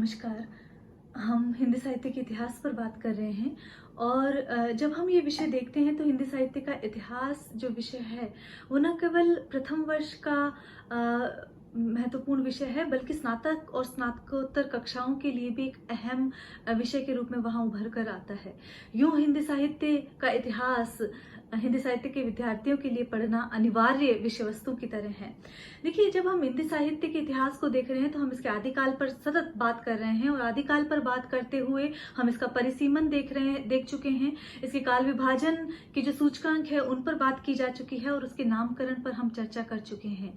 नमस्कार। हम हिंदी साहित्य के इतिहास पर बात कर रहे हैं और जब हम ये विषय देखते हैं तो हिंदी साहित्य का इतिहास जो विषय है वो न केवल प्रथम वर्ष का महत्वपूर्ण विषय है, बल्कि स्नातक और स्नातकोत्तर कक्षाओं के लिए भी एक अहम विषय के रूप में वहाँ उभर कर आता है। यूं हिंदी साहित्य का इतिहास हिंदी साहित्य के विद्यार्थियों के लिए पढ़ना अनिवार्य विषय वस्तु की तरह है। देखिए, जब हम हिंदी साहित्य के इतिहास को देख रहे हैं तो हम इसके आदिकाल पर सतत बात कर रहे हैं और आदिकाल पर बात करते हुए हम इसका परिसीमन देख चुके हैं। इसके काल विभाजन की जो सूचकांक है उन पर बात की जा चुकी है और उसके नामकरण पर हम चर्चा कर चुके हैं।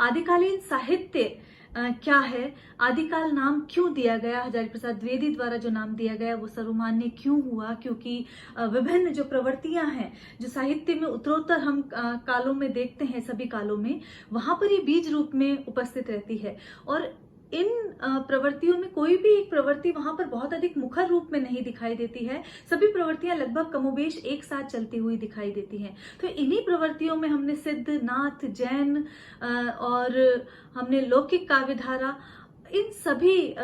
आदिकालीन साहित्य क्या है, आदिकाल नाम क्यों दिया गया, हजारी प्रसाद द्विवेदी द्वारा जो नाम दिया गया वो सर्वमान्य क्यों हुआ, क्योंकि विभिन्न जो प्रवृत्तियां हैं जो साहित्य में उत्तरोत्तर हम कालों में देखते हैं, सभी कालों में वहां पर ये बीज रूप में उपस्थित रहती है। और इन प्रवृत्तियों में कोई भी एक प्रवृत्ति वहां पर बहुत अधिक मुखर रूप में नहीं दिखाई देती है। सभी प्रवृत्तियां लगभग कमोबेश एक साथ चलती हुई दिखाई देती हैं। तो इन्हीं प्रवृत्तियों में हमने सिद्ध, नाथ, जैन और हमने लौकिक काव्यधारा, इन सभी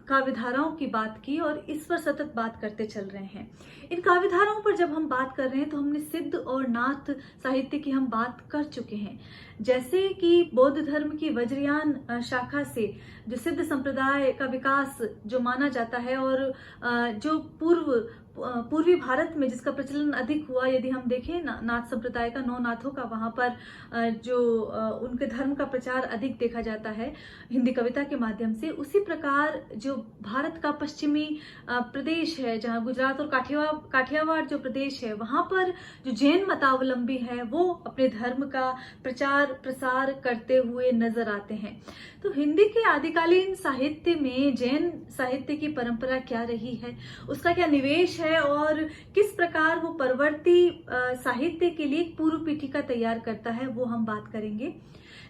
काव्यधाराओं की बात की और इस पर सतत बात करते चल रहे हैं। इन काव्यधाराओं पर जब हम बात कर रहे हैं तो हमने सिद्ध और नाथ साहित्य की हम बात कर चुके हैं। जैसे कि बौद्ध धर्म की वज्रयान शाखा से जो सिद्ध संप्रदाय का विकास जो माना जाता है और जो पूर्वी भारत में जिसका प्रचलन अधिक हुआ, यदि हम देखें नाथ संप्रदाय का, नौ नाथों का वहां पर जो उनके धर्म का प्रचार अधिक देखा जाता है हिंदी कविता के माध्यम से, उसी प्रकार जो भारत का पश्चिमी प्रदेश है, जहां गुजरात और काठियावाड़ जो प्रदेश है, वहां पर जो जैन मतावलंबी है वो अपने धर्म का प्रचार प्रसार करते हुए नजर आते हैं। तो हिंदी के आदिकालीन साहित्य में जैन साहित्य की परंपरा क्या रही है, उसका क्या निवेश है और किस प्रकार वो परवर्ती साहित्य के लिए एक पूर्व पीठिका तैयार करता है, वो हम बात करेंगे।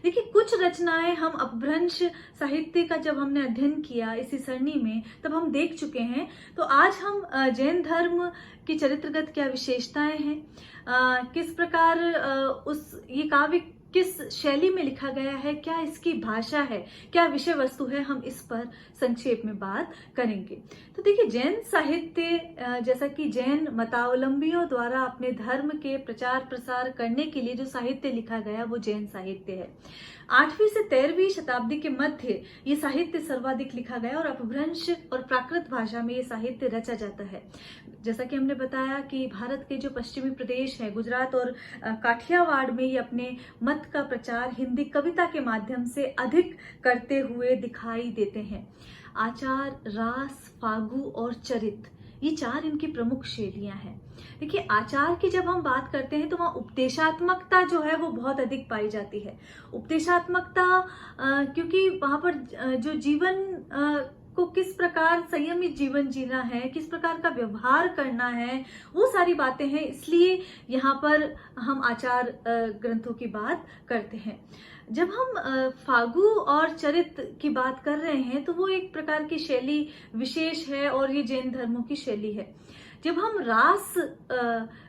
देखिए, कुछ रचनाएं हम अपभ्रंश साहित्य का जब हमने अध्ययन किया इसी सरणी में तब हम देख चुके हैं। तो आज हम जैन धर्म की चरित्रगत क्या विशेषताएं हैं, किस प्रकार ये काव्य किस शैली में लिखा गया है, क्या इसकी भाषा है, क्या विषय वस्तु है, हम इस पर संक्षेप में बात करेंगे। तो देखिए, जैन साहित्य जैसा कि जैन मतावलंबियों द्वारा अपने धर्म के प्रचार प्रसार करने के लिए जो साहित्य लिखा गया वो जैन साहित्य है। 8वीं से 13वीं शताब्दी के मध्य ये साहित्य सर्वाधिक लिखा गया और अपभ्रंश और प्राकृत भाषा में ये साहित्य रचा जाता है। जैसा कि हमने बताया कि भारत के जो पश्चिमी प्रदेश है, गुजरात और काठियावाड़ में ये अपने मत का प्रचार हिंदी कविता के माध्यम से अधिक करते हुए दिखाई देते हैं। आचार, रास, फागु और चरित, ये चार इनकी प्रमुख शैलियां हैं। देखिए, आचार की जब हम बात करते हैं तो वहां उपदेशात्मकता जो है वो बहुत अधिक पाई जाती है। उपदेशात्मकता क्योंकि वहां पर जो जीवन को किस प्रकार संयमित जीवन जीना है, किस प्रकार का व्यवहार करना है, वो सारी बातें हैं, इसलिए यहाँ पर हम आचार ग्रंथों की बात करते हैं। जब हम फागु और चरित की बात कर रहे हैं तो वो एक प्रकार की शैली विशेष है और ये जैन धर्मों की शैली है। जब हम रास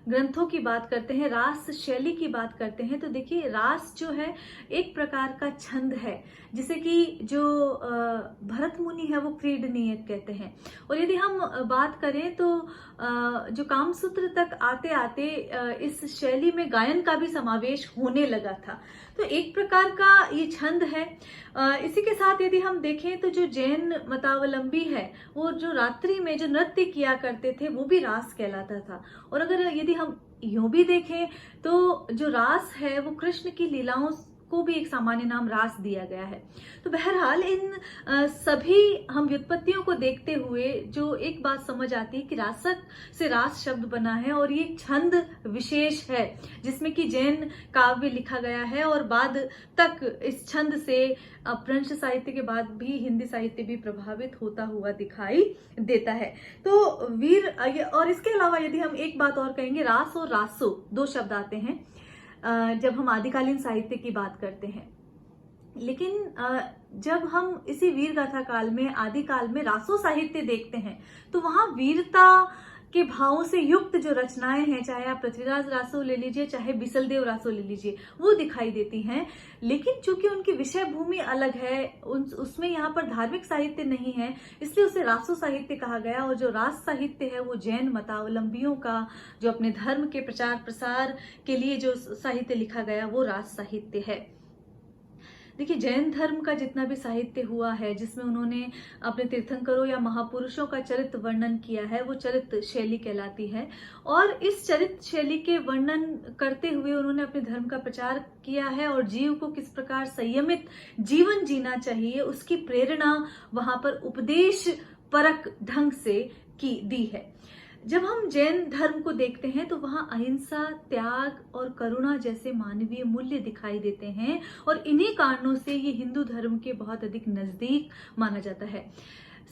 ग्रंथों की बात करते हैं, रास शैली की बात करते हैं, तो देखिए, रास जो है एक प्रकार का छंद है जिसे कि जो भरत मुनि है वो क्रीडनीय कहते हैं। और यदि हम बात करें तो जो कामसूत्र तक आते आते इस शैली में गायन का भी समावेश होने लगा था। तो एक प्रकार का ये छंद है। इसी के साथ यदि हम देखें तो जो जैन मतावलंबी है वो जो रात्रि में जो नृत्य किया करते थे वो भी रास कहलाता था। और अगर यदि हम यूं भी देखें तो जो रास है वो कृष्ण की लीलाओं को भी एक सामान्य नाम रास दिया गया है। तो बहरहाल इन सभी हम व्युत्पत्तियों को देखते हुए जो एक बात समझ आती है कि रासक से रास शब्द बना है और ये छंद विशेष है जिसमें कि जैन काव्य लिखा गया है और बाद तक इस छंद से अपभ्रंश साहित्य के बाद भी हिंदी साहित्य भी प्रभावित होता हुआ दिखाई देता है। तो वीर, और इसके अलावा यदि हम एक बात और कहेंगे, रास और रासो दो शब्द आते हैं जब हम आदिकालीन साहित्य की बात करते हैं। लेकिन जब हम इसी वीर गाथा काल में, आदिकाल में रासो साहित्य देखते हैं तो वहां वीरता के भावों से युक्त जो रचनाएं हैं, चाहे आप पृथ्वीराज रासो ले लीजिए, चाहे बिसलदेव रासो ले लीजिए, वो दिखाई देती हैं। लेकिन चूंकि उनकी विषय भूमि अलग है, उसमें यहाँ पर धार्मिक साहित्य नहीं है, इसलिए उसे रासो साहित्य कहा गया। और जो रास साहित्य है वो जैन मतावलंबियों का, जो अपने धर्म के प्रचार प्रसार के लिए जो साहित्य लिखा गया, वो रास साहित्य है। देखिए, जैन धर्म का जितना भी साहित्य हुआ है जिसमें उन्होंने अपने तीर्थंकरों या महापुरुषों का चरित्र वर्णन किया है, वो चरित्र शैली कहलाती है। और इस चरित्र शैली के वर्णन करते हुए उन्होंने अपने धर्म का प्रचार किया है और जीव को किस प्रकार संयमित जीवन जीना चाहिए उसकी प्रेरणा वहां पर उपदेश परक ढंग से दी है। जब हम जैन धर्म को देखते हैं तो वहां अहिंसा, त्याग और करुणा जैसे मानवीय मूल्य दिखाई देते हैं, और इन्हीं कारणों से ये हिंदू धर्म के बहुत अधिक नजदीक माना जाता है।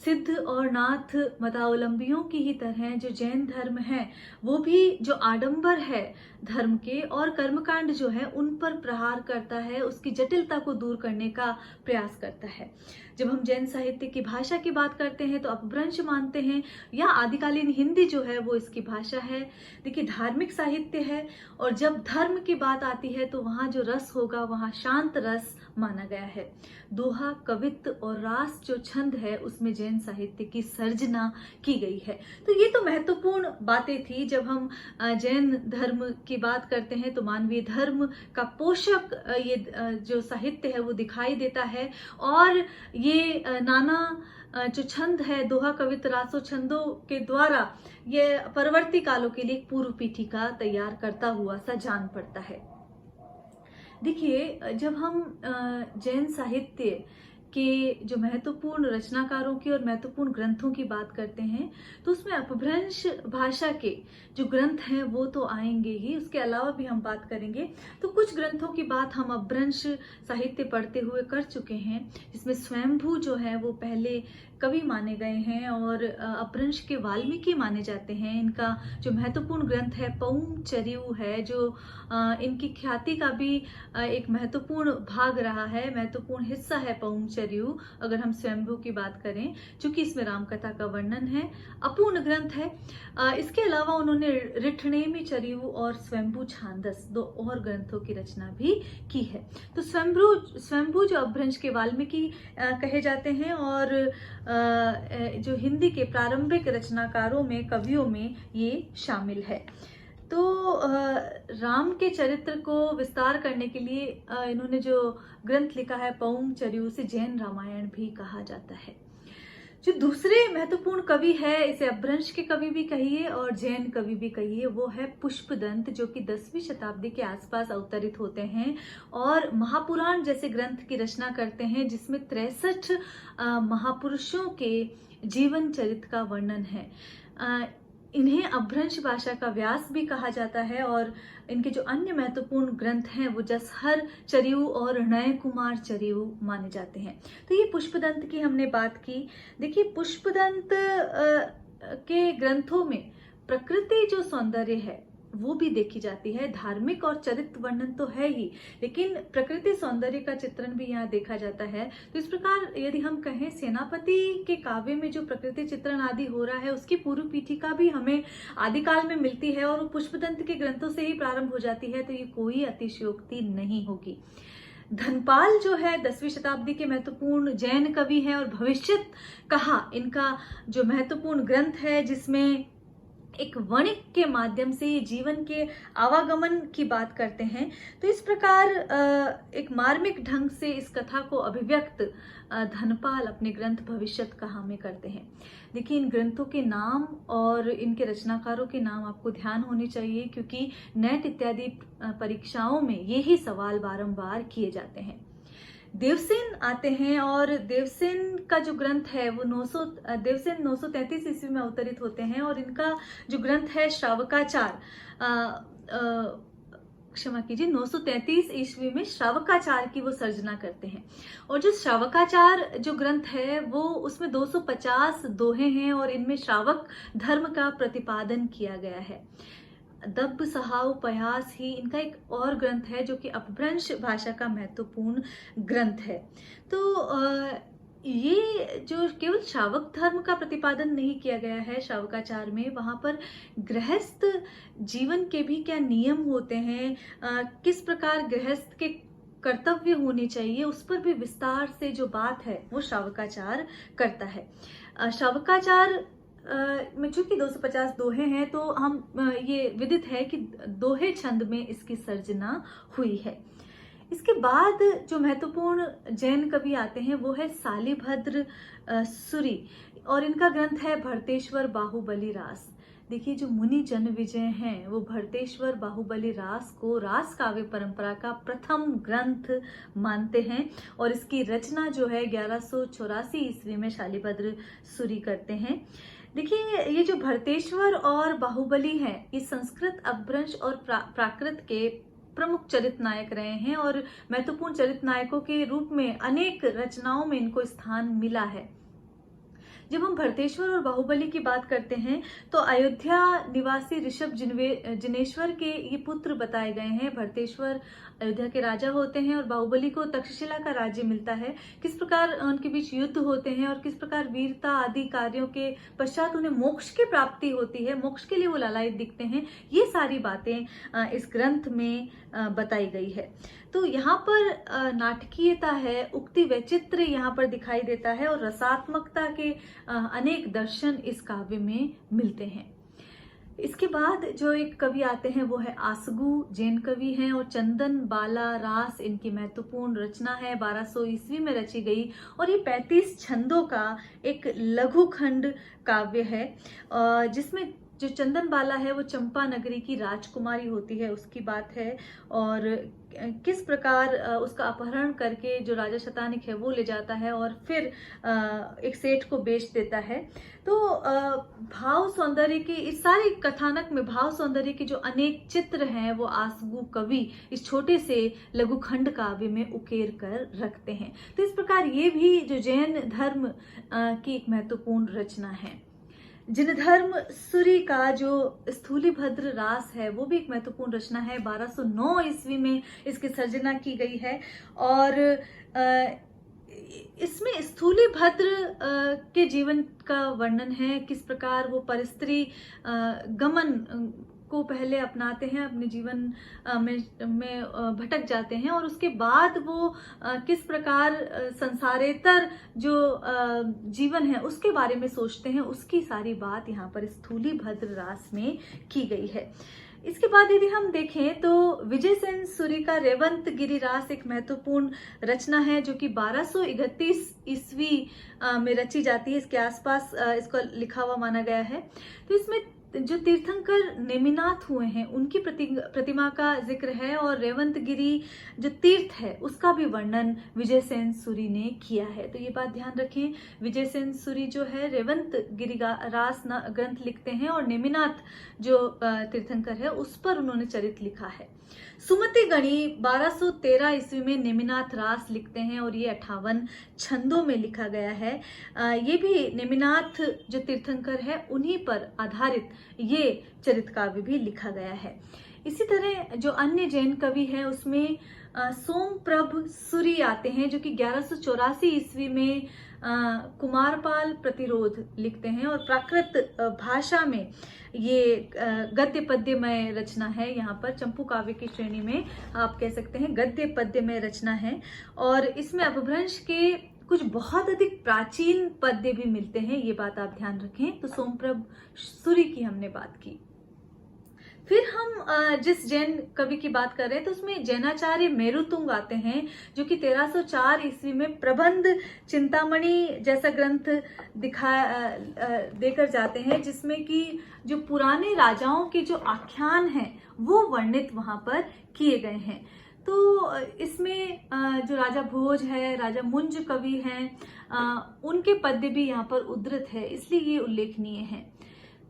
सिद्ध और नाथ मतावलंबियों की ही तरह जो जैन धर्म है वो भी जो आडंबर है धर्म के और कर्मकांड जो है उन पर प्रहार करता है, उसकी जटिलता को दूर करने का प्रयास करता है। जब हम जैन साहित्य की भाषा की बात करते हैं तो अपभ्रंश मानते हैं, या आदिकालीन हिंदी जो है वो इसकी भाषा है। देखिए, धार्मिक साहित्य है और जब धर्म की बात आती है तो वहां जो रस होगा वहां शांत रस माना गया है। दोहा, कवित्व और रास जो छंद है उसमें जैन साहित्य की सर्जना की गई है। तो ये तो महत्वपूर्ण बातें थी। जब हम जैन धर्म की बात करते हैं तो मानवीय धर्म का पोषक ये जो साहित्य है वो दिखाई देता है, और ये नाना जो छंद है, दोहा, कवित्व, रासो छंदों के द्वारा ये परवर्ती कालों के लिए एक पूर्व पीठिका तैयार करता हुआ सा जान पड़ता है। देखिए, जब हम जैन साहित्य के जो महत्वपूर्ण रचनाकारों की और महत्वपूर्ण ग्रंथों की बात करते हैं तो उसमें अपभ्रंश भाषा के जो ग्रंथ हैं वो तो आएंगे ही, उसके अलावा भी हम बात करेंगे। तो कुछ ग्रंथों की बात हम अपभ्रंश साहित्य पढ़ते हुए कर चुके हैं, जिसमें स्वयंभू जो है वो पहले कवि माने गए हैं और अपभ्रंश के वाल्मीकि माने जाते हैं। इनका जो महत्वपूर्ण ग्रंथ है पौम चरिऊ है, जो इनकी ख्याति का भी एक महत्वपूर्ण भाग रहा है, महत्वपूर्ण हिस्सा है पौम चरिऊ, अगर हम स्वयंभू की बात करें, चूंकि इसमें रामकथा का वर्णन है। अपूर्ण ग्रंथ है। इसके अलावा उन्होंने रिठनेमी चरिऊ और स्वयंभू छांदस, दो और ग्रंथों की रचना भी की है। तो स्वयंभू जो अपभ्रंश के वाल्मीकि कहे जाते हैं, और जो हिंदी के प्रारंभिक रचनाकारों में, कवियों में ये शामिल है। तो राम के चरित्र को विस्तार करने के लिए इन्होंने जो ग्रंथ लिखा है पौम चरिऊ, से जैन रामायण भी कहा जाता है। जो दूसरे महत्वपूर्ण कवि है, इसे अपभ्रंश के कवि भी कहिए और जैन कवि भी कहिए, वो है पुष्पदंत, जो कि 10वीं शताब्दी के आसपास अवतरित होते हैं और महापुराण जैसे ग्रंथ की रचना करते हैं, जिसमें 63 महापुरुषों के जीवन चरित्र का वर्णन है। इन्हें अपभ्रंश भाषा का व्यास भी कहा जाता है, और इनके जो अन्य महत्वपूर्ण ग्रंथ हैं वो जसहर चरिऊ और नय कुमार चरिऊ माने जाते हैं। तो ये पुष्पदंत की हमने बात की। देखिए, पुष्पदंत के ग्रंथों में प्रकृति जो सौंदर्य है वो भी देखी जाती है। धार्मिक और चरित्र वर्णन तो है ही, लेकिन प्रकृति सौंदर्य का चित्रण भी यहाँ देखा जाता है। तो इस प्रकार यदि हम कहें, सेनापति के काव्य में जो प्रकृति चित्रण आदि हो रहा है उसकी पूर्व पीठिका भी हमें आदिकाल में मिलती है और वो पुष्पदंत के ग्रंथों से ही प्रारंभ हो जाती है। तो ये कोई अतिशयोक्ति नहीं होगी। धनपाल जो है 10वीं शताब्दी के महत्वपूर्ण जैन कवि हैं, और भविष्यत कहा इनका जो महत्वपूर्ण ग्रंथ है, जिसमें एक वणिक के माध्यम से जीवन के आवागमन की बात करते हैं। तो इस प्रकार एक मार्मिक ढंग से इस कथा को अभिव्यक्त धनपाल अपने ग्रंथ भविष्यत कहा में करते हैं। देखिए, इन ग्रंथों के नाम और इनके रचनाकारों के नाम आपको ध्यान होने चाहिए, क्योंकि नेट इत्यादि परीक्षाओं में ये ही सवाल बारंबार किए जाते हैं। देवसेन आते हैं, और देवसेन का जो ग्रंथ है वो 933 ईस्वी में अवतरित होते हैं, और इनका जो ग्रंथ है श्रावकाचार, क्षमा कीजिए, 933 ईस्वी में श्रावकाचार की वो सर्जना करते हैं। और जो श्रावकाचार जो ग्रंथ है वो उसमें 250 दोहे हैं और इनमें श्रावक धर्म का प्रतिपादन किया गया है। दब्ब सहाव पयास ही इनका एक और ग्रंथ है, जो कि अपभ्रंश भाषा का महत्वपूर्ण ग्रंथ है। तो ये जो केवल शावक धर्म का प्रतिपादन नहीं किया गया है शावकाचार में, वहाँ पर गृहस्थ जीवन के भी क्या नियम होते हैं, किस प्रकार गृहस्थ के कर्तव्य होने चाहिए, उस पर भी विस्तार से जो बात है वो शावकाचार करता है। शावकाचार में चूंकि 250 दोहे हैं तो हम ये विदित है कि दोहे छंद में इसकी सर्जना हुई है। इसके बाद जो महत्वपूर्ण जैन कवि आते हैं वो है सालिभद्र सूरी, और इनका ग्रंथ है भरतेश्वर बाहुबली रास। देखिए, जो मुनि जन विजय हैं वो भरतेश्वर बाहुबली रास को रास काव्य परंपरा का प्रथम ग्रंथ मानते हैं, और इसकी रचना जो है 1184 ईस्वी में शालिभद्र सूरी करते हैं। देखिए, ये जो भरतेश्वर और बाहुबली हैं, ये संस्कृत अपभ्रंश और प्राकृत के प्रमुख चरित नायक रहे हैं, और महत्वपूर्ण चरित नायकों के रूप में अनेक रचनाओं में इनको स्थान मिला है। जब हम भरतेश्वर और बाहुबली की बात करते हैं तो अयोध्या निवासी ऋषभ जिनेश्वर के ये पुत्र बताए गए हैं। भरतेश्वर अयोध्या के राजा होते हैं और बाहुबली को तक्षशिला का राज्य मिलता है। किस प्रकार उनके बीच युद्ध होते हैं और किस प्रकार वीरता आदि कार्यों के पश्चात उन्हें मोक्ष की प्राप्ति होती है, मोक्ष के लिए वो लालायित दिखते हैं, ये सारी बातें इस ग्रंथ में बताई गई है। तो यहाँ पर नाटकीयता है, उक्ति वैचित्र यहाँ पर दिखाई देता है, और रसात्मकता के अनेक दर्शन इस काव्य में मिलते हैं। इसके बाद जो एक कवि आते हैं वो है आसगु, जैन कवि हैं, और चंदन बाला रास इनकी महत्वपूर्ण रचना है, 1200 ईस्वी में रची गई, और ये 35 छंदों का एक लघु खंड काव्य है, जिसमें जो चंदन बाला है वो चंपा नगरी की राजकुमारी होती है, उसकी बात है, और किस प्रकार उसका अपहरण करके जो राजा शतानिक है वो ले जाता है और फिर एक सेठ को बेच देता है। तो भाव सौंदर्य की इस सारी कथानक में भाव सौंदर्य के जो अनेक चित्र हैं वो आसगु कवि इस छोटे से लघुखंड काव्य में उकेर कर रखते हैं। तो इस प्रकार ये भी जो जैन धर्म की एक महत्वपूर्ण रचना है। जिनधर्म सूरी का जो स्थूलीभद्र रास है वो भी एक महत्वपूर्ण रचना है, 1209 ईस्वी में इसकी सर्जना की गई है, और इसमें स्थूलीभद्र के जीवन का वर्णन है, किस प्रकार वो परस्त्री गमन को पहले अपनाते हैं, अपने जीवन में भटक जाते हैं, और उसके बाद वो किस प्रकार संसारेतर जो जीवन है उसके बारे में सोचते हैं, उसकी सारी बात यहाँ पर स्थूलीभद्र रास में की गई है। इसके बाद यदि हम देखें तो विजय सेन सूरी का रेवंत गिरी रास एक महत्वपूर्ण रचना है जो कि 1231 ईस्वी में रची जाती है, इसके आसपास इसको लिखा हुआ माना गया है। तो इसमें जो तीर्थंकर नेमिनाथ हुए हैं उनकी प्रतिमा का जिक्र है, और रेवंत गिरी जो तीर्थ है उसका भी वर्णन विजय सेन सूरी ने किया है। तो ये बात ध्यान रखें, विजय सेन सूरी जो है रेवंत गिरी रास ग्रंथ लिखते हैं, और नेमिनाथ जो तीर्थंकर है उस पर उन्होंने चरित लिखा है। सुमति गणी 1213 ईस्वी में नेमिनाथ रास लिखते हैं, और ये 58 छंदों में लिखा गया है। ये भी नेमिनाथ जो तीर्थंकर है उन्हीं पर आधारित ये चरित काव्य भी लिखा गया है। इसी तरह जो अन्य जैन कवि है उसमें सोमप्रभ सूरी आते हैं जो कि 1184 ईस्वी में कुमारपाल प्रतिरोध लिखते हैं, और प्राकृत भाषा में ये गद्य पद्यमय रचना है। यहाँ पर चंपू काव्य की श्रेणी में आप कह सकते हैं गद्य पद्यमय रचना है, और इसमें अपभ्रंश के कुछ बहुत अधिक प्राचीन पद्य भी मिलते हैं, ये बात आप ध्यान रखें। तो सोमप्रभ सूरी की हमने बात की। फिर हम जिस जैन कवि की बात कर रहे हैं तो उसमें जैनाचार्य मेरुतुंग आते हैं जो कि 1304 ईस्वी में प्रबंध चिंतामणि जैसा ग्रंथ देकर जाते हैं, जिसमें कि जो पुराने राजाओं के जो आख्यान हैं वो वर्णित वहां पर किए गए हैं। तो इसमें जो राजा भोज है, राजा मुंज कवि हैं, उनके पद्य भी यहाँ पर उद्धृत है, इसलिए ये उल्लेखनीय है।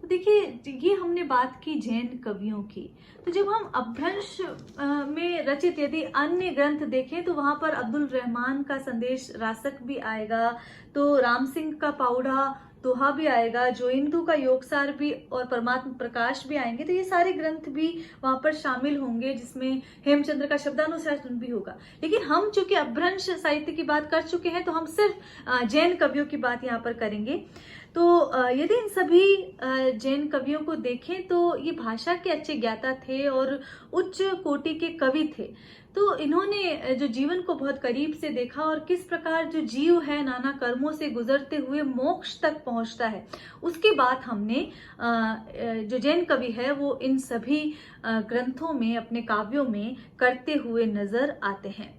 तो देखिए, ये हमने बात की जैन कवियों की। तो जब हम अपभ्रंश में रचित यदि अन्य ग्रंथ देखें तो वहां पर अब्दुल रहमान का संदेश रासक भी आएगा, तो राम सिंह का पाउडा, दोहा भी आएगा, जो इंदु का योगसार भी और परमात्म प्रकाश भी आएंगे। तो ये सारे ग्रंथ भी वहां पर शामिल होंगे, जिसमें हेमचंद्र का शब्दानुशासन भी होगा। लेकिन हम चूंकि अपभ्रंश साहित्य की बात कर चुके हैं, तो हम सिर्फ जैन कवियों की बात यहाँ पर करेंगे। तो यदि इन सभी जैन कवियों को देखें तो ये भाषा के अच्छे ज्ञाता थे और उच्च कोटि के कवि थे। तो इन्होंने जो जीवन को बहुत करीब से देखा और किस प्रकार जो जीव है नाना कर्मों से गुजरते हुए मोक्ष तक पहुंचता है, उसकी बात हमने जो जैन कवि है वो इन सभी ग्रंथों में, अपने काव्यों में करते हुए नजर आते हैं।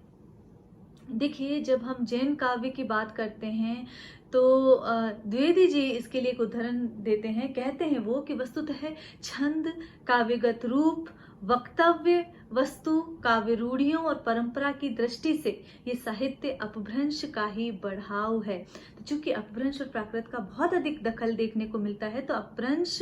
देखिए, जब हम जैन काव्य की बात करते हैं तो द्विवेदी जी इसके लिए एक उदाहरण देते हैं। कहते हैं वो कि वस्तुतः छंद, काव्यगत रूप, वक्तव्य वस्तु, काव्य रूढ़ियों और परंपरा की दृष्टि से ये साहित्य अपभ्रंश का ही बढ़ाव है। तो चूंकि अपभ्रंश और प्राकृत का बहुत अधिक दखल देखने को मिलता है, तो अपभ्रंश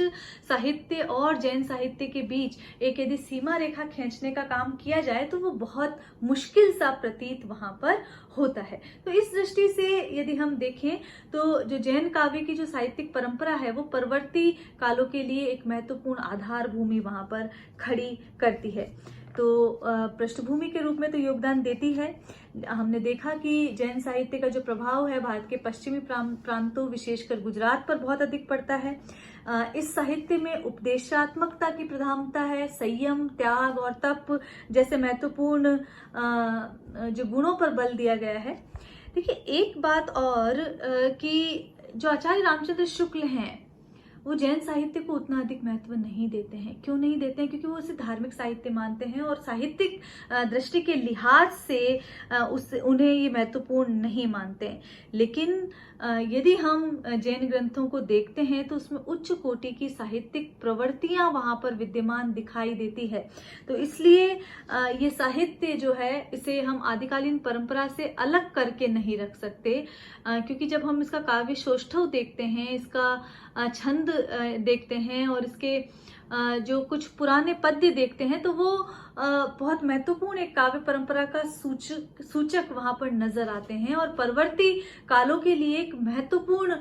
साहित्य और जैन साहित्य के बीच एक यदि सीमा रेखा खींचने का काम किया जाए तो वो बहुत मुश्किल सा प्रतीत वहां पर होता है। तो इस दृष्टि से यदि हम देखें तो जो जैन काव्य की जो साहित्यिक परंपरा है वो परवर्ती कालों के लिए एक महत्वपूर्ण आधार भूमि वहां पर खड़ी करती है। तो पृष्ठभूमि के रूप में तो योगदान देती है। हमने देखा कि जैन साहित्य का जो प्रभाव है भारत के पश्चिमी प्रांतों, विशेषकर गुजरात पर बहुत अधिक पड़ता है। इस साहित्य में उपदेशात्मकता की प्रधानता है, संयम, त्याग और तप जैसे महत्वपूर्ण जो गुणों पर बल दिया गया है। देखिए, एक बात और कि जो आचार्य रामचंद्र शुक्ल हैं वो जैन साहित्य को उतना अधिक महत्व नहीं देते हैं। क्यों नहीं देते हैं? क्योंकि वो उसे धार्मिक साहित्य मानते हैं और साहित्यिक दृष्टि के लिहाज से उन्हें ये महत्वपूर्ण नहीं मानते हैं। लेकिन यदि हम जैन ग्रंथों को देखते हैं तो उसमें उच्च कोटि की साहित्यिक प्रवृत्तियां वहां पर विद्यमान दिखाई देती है। तो इसलिए ये साहित्य जो है इसे हम आदिकालीन परंपरा से अलग करके नहीं रख सकते, क्योंकि जब हम इसका काव्य सौष्ठव देखते हैं, इसका छंद देखते हैं और इसके जो कुछ पुराने पद्य देखते हैं, तो वो बहुत महत्वपूर्ण एक काव्य परंपरा का सूचक वहां पर नजर आते हैं और परवर्ती कालों के लिए एक महत्वपूर्ण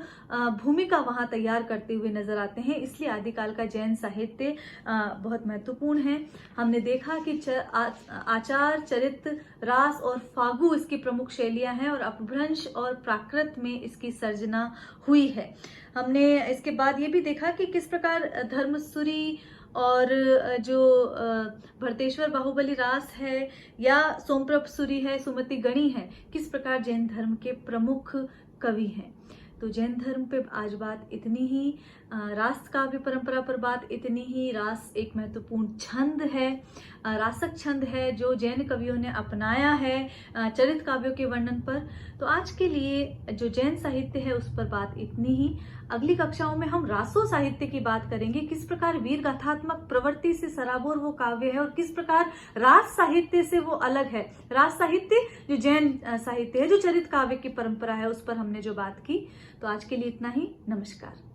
भूमिका वहां तैयार करते हुए नजर आते हैं। इसलिए आदिकाल का जैन साहित्य बहुत महत्वपूर्ण है। हमने देखा कि आचार, चरित्र, रास और फागु इसकी प्रमुख शैलियां हैं और अपभ्रंश और प्राकृत में इसकी सर्जना हुई है। हमने इसके बाद ये भी देखा कि किस प्रकार धर्मसूरी और जो भरतेश्वर बाहुबली रास है या सोमप्रभ सूरी है, सुमति गणी है, किस प्रकार जैन धर्म के प्रमुख कवि हैं। तो जैन धर्म पे आज बात इतनी ही, रास काव्य परंपरा पर बात इतनी ही। रास एक महत्वपूर्ण छंद है, रासक छंद है जो जैन कवियों ने अपनाया है चरित काव्यों के वर्णन पर। तो आज के लिए जो जैन साहित्य है उस पर बात इतनी ही। अगली कक्षाओं में हम रासो साहित्य की बात करेंगे, किस प्रकार वीर गाथात्मक प्रवृत्ति से सराबोर वो काव्य है और किस प्रकार रास साहित्य से वो अलग है। रास साहित्य जो जैन साहित्य है, जो चरित काव्य की परंपरा है, उस पर हमने जो बात की। तो आज के लिए इतना ही। नमस्कार।